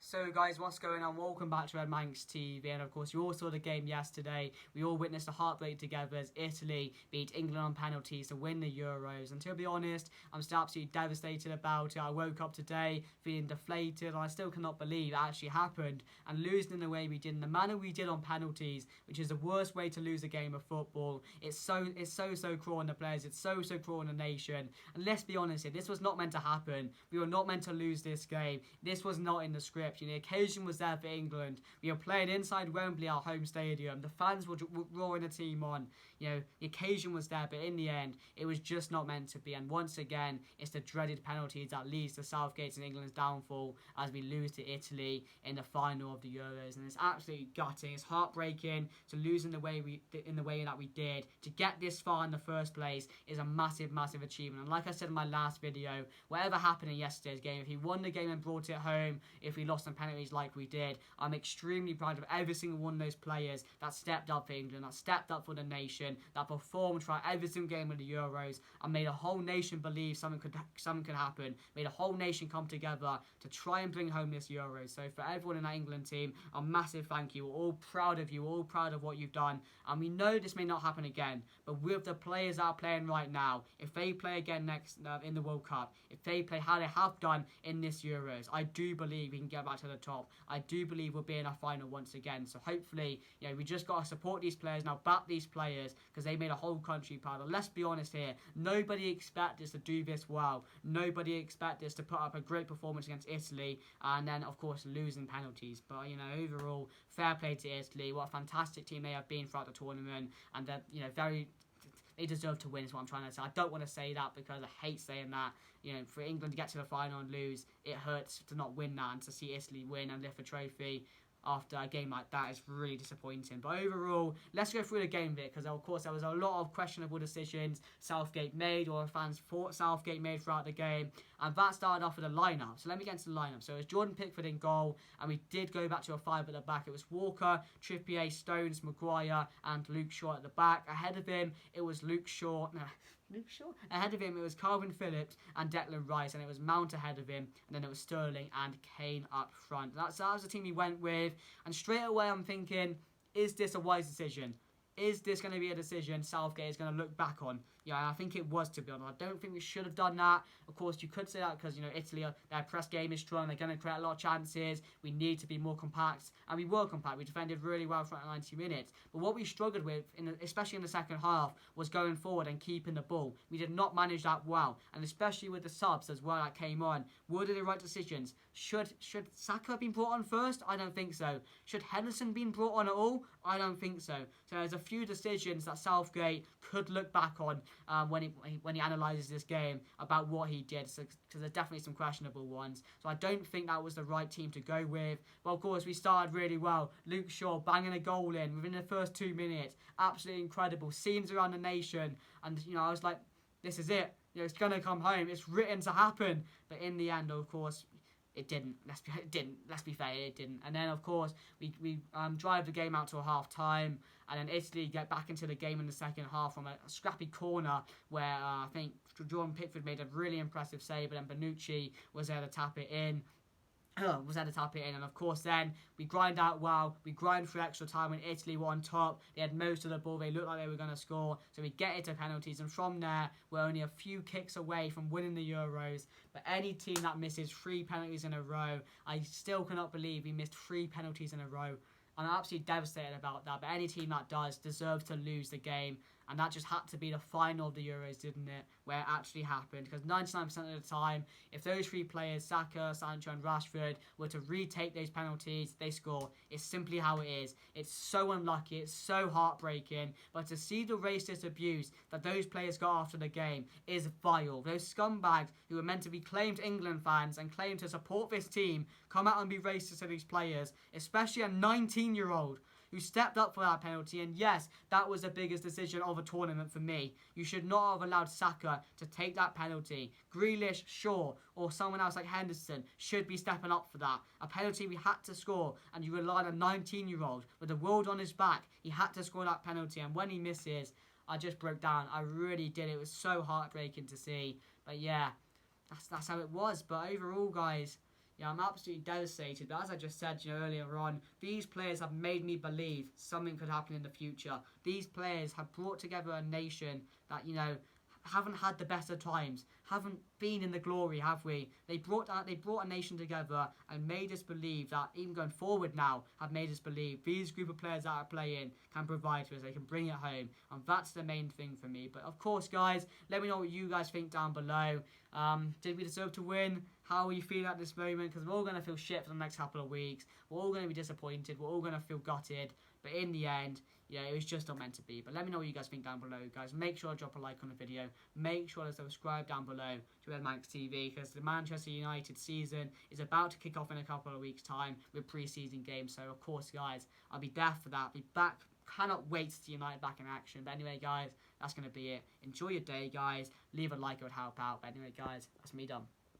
So guys, what's going on? Welcome back to Red Manx TV, and of course you all saw the game yesterday. We all witnessed a heartbreak together as Italy beat England on penalties to win the Euros, and to be honest, I'm still absolutely devastated about it. I woke up today feeling deflated, and I still cannot believe it actually happened, and losing in the way we did, in the manner we did on penalties, which is the worst way to lose a game of football. It's so cruel on the players, it's so cruel on the nation, and let's be honest here, this was not meant to happen. We were not meant to lose this game. This was not in the script. The occasion was there for England. We were playing inside Wembley, our home stadium. The fans were roaring the team on. The occasion was there, but in the end, it was just not meant to be. And once again, it's the dreaded penalties that leads to Southgate's and England's downfall as we lose to Italy in the final of the Euros. And it's absolutely gutting. It's heartbreaking to lose in the way that we did. To get this far in the first place is a massive achievement. And like I said in my last video, whatever happened in yesterday's game, if he won the game and brought it home, if we lost on penalties like we did, I'm extremely proud of every single one of those players that stepped up for England, that stepped up for the nation, that performed throughout every single game of the Euros, and made a whole nation believe something could happen, made a whole nation come together to try and bring home this Euros. So for everyone in that England team, a massive thank you. We're all proud of you, we're all proud of what you've done, and we know this may not happen again, but with the players that are playing right now, if they play again next in the World Cup, if they play how they have done in this Euros, I do believe we can get back to the top. I do believe we'll be in our final once again. So hopefully, we just got to support these players now, back these players, because they made a whole country proud. And let's be honest here, nobody expected us to do this well. Nobody expected us to put up a great performance against Italy and then, of course, losing penalties. But, overall, fair play to Italy. What a fantastic team they have been throughout the tournament, and they're, they deserve to win is what I'm trying to say. I don't want to say that because I hate saying that. For England to get to the final and lose, it hurts to not win that, and to see Italy win and lift a trophy after a game like that is really disappointing. But overall, let's go through the game bit, because of course there was a lot of questionable decisions Southgate made, or fans thought Southgate made throughout the game, and that started off with a lineup. So let me get into the lineup. So it was Jordan Pickford in goal, and we did go back to a 5 at the back. It was Walker, Trippier, Stones, Maguire, and Luke Shaw at the back. Ahead of him, it was Ahead of him, it was Calvin Phillips and Declan Rice, and it was Mount ahead of him, and then it was Sterling and Kane up front. That was the team he went with, and straight away I'm thinking, is this a wise decision? Is this going to be a decision Southgate is going to look back on? I think it was, to be honest. I don't think we should have done that. Of course, you could say that because, Italy, their press game is strong. They're going to create a lot of chances. We need to be more compact. And we were compact. We defended really well for 90 minutes. But what we struggled with, especially in the second half, was going forward and keeping the ball. We did not manage that well. And especially with the subs as well that came on. Were they the right decisions? Should Saka have been brought on first? I don't think so. Should Henderson been brought on at all? I don't think so. So there's a few decisions that Southgate could look back on when he analyses this game about what he did, because there's definitely some questionable ones. So I don't think that was the right team to go with. But of course, we started really well. Luke Shaw banging a goal in within the first 2 minutes. Absolutely incredible. Scenes around the nation. And, I was like, this is it. It's going to come home. It's written to happen. But in the end, of course, it didn't. Let's be fair, it didn't. And then, of course, we drive the game out to a half-time, and then Italy get back into the game in the second half from a scrappy corner where I think Jordan Pickford made a really impressive save, but then Bonucci was there to tap it in. And of course then we grind out well, we grind for extra time when Italy were on top. They had most of the ball, they looked like they were going to score, so we get it to penalties, and from there we're only a few kicks away from winning the Euros. But any team that misses 3 penalties in a row, I still cannot believe we missed 3 penalties in a row. I'm absolutely devastated about that, but any team that does deserves to lose the game, and that just had to be the final of the Euros, didn't it, where it actually happened, because 99% of the time, if those 3 players, Saka, Sancho and Rashford, were to retake those penalties, they score. It's simply how it is. It's so unlucky, it's so heartbreaking, but to see the racist abuse that those players got after the game is vile. Those scumbags who were meant to be claimed England fans and claimed to support this team come out and be racist to these players, especially a 19-year-old who stepped up for that penalty. And yes, that was the biggest decision of a tournament for me. You should not have allowed Saka to take that penalty. Grealish, Shaw, or someone else like Henderson should be stepping up for that. A penalty we had to score, and you relied on a 19-year-old with the world on his back. He had to score that penalty, and when he misses, I just broke down. I really did. It was so heartbreaking to see. But yeah, that's how it was. But overall, guys, Yeah, I'm absolutely devastated. But as I just said, earlier on, these players have made me believe something could happen in the future. These players have brought together a nation that, haven't had the best of times, haven't been in the glory, have we? They brought a nation together and made us believe that, even going forward now, have made us believe these group of players that are playing can provide for us, they can bring it home, and that's the main thing for me. But of course, guys, let me know what you guys think down below. Did we deserve to win? How are you feeling at this moment? Because we're all going to feel shit for the next couple of weeks. We're all going to be disappointed. We're all going to feel gutted. But in the end, it was just not meant to be. But let me know what you guys think down below, guys. Make sure to drop a like on the video. Make sure to subscribe down below to Red Manx TV, because the Manchester United season is about to kick off in a couple of weeks' time with pre-season games. So, of course, guys, I'll be there for that. Be back. Cannot wait to see United back in action. But anyway, guys, that's going to be it. Enjoy your day, guys. Leave a like, it would help out. But anyway, guys, that's me done.